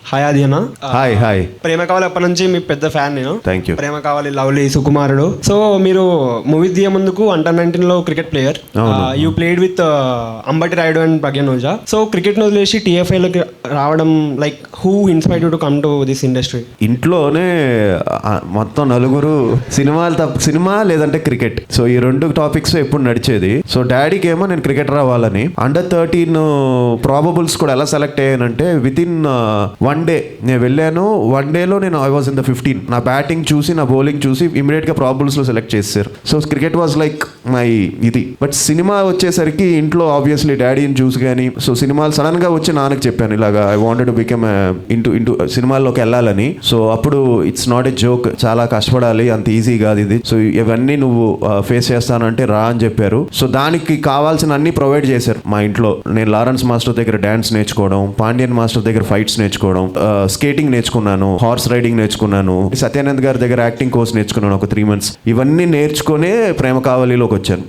Hi ఆది అన్న. Hi ప్రేమ కావాలి అప్పటి నుంచి మీ పెద్ద ఫ్యాన్ నేను. Thank you. ప్రేమ కావాలి, లవ్లీ, సుకుమారుడు. సో మీరు మూవీ దిగే ముందుకు అండర్ 19 లో cricket player. You played with Ambati Rayudu and Pragyan Ojha. So cricket వదిలేసి TFI లోకి రావడం like who inspired you to come to this industry? ఇంట్లోనే మొత్తం నలుగురు సినిమా లేదంటే క్రికెట్, సో ఈ రెండు టాపిక్స్ ఎప్పుడు నడిచేది. సో డాడీకి ఏమో నేను క్రికెట్ రావాలని. అండర్ 13 ప్రాబబుల్స్ కూడా ఎలా సెలెక్ట్ అయ్యానంటే విత్ ఇన్ 1 day నేను వెళ్ళాను. 1 dayలో నేను ఐ వాజ్ ఇన్ ద 15. నా బ్యాటింగ్ చూసి నా బౌలింగ్ చూసి ఇమీడియట్ గా ప్రాబబుల్స్ లో సెలెక్ట్ చేశారు. So cricket was like my ఇది. బట్ సినిమా వచ్చేసరికి ఇంట్లో ఆబ్వియస్లీ డాడీని చూసి కానీ, సో సినిమాలు సడన్ గా వచ్చి నాన్నకి చెప్పాను ఇలాగా I wanted to become into సినిమాల్లోకి వెళ్ళాలని. సో అప్పుడు ఇట్స్ నాట్ ఎ జోక్, చాలా కష్టపడాలి, అంత ఈజీ కాదు ఇది. సో ఇవన్నీ నువ్వు ఫేస్ చేస్తానంటే రా అని చెప్పారు. సో దానికి కావాల్సిన అన్ని ప్రొవైడ్ చేశారు మా ఇంట్లో. నేను లారెన్స్ మాస్టర్ దగ్గర డాన్స్ నేర్చుకోవడం, పాండ్యన్ మాస్టర్ దగ్గర ఫైట్స్ నేర్చుకోవడం, స్కేటింగ్ నేర్చుకున్నాను, హార్స్ రైడింగ్ నేర్చుకున్నాను, సత్యానంద్ గారి దగ్గర యాక్టింగ్ కోర్స్ నేర్చుకున్నాను ఒక 3 months. ఇవన్నీ నేర్చుకునే ప్రేమ కావలిలోకి వచ్చాను.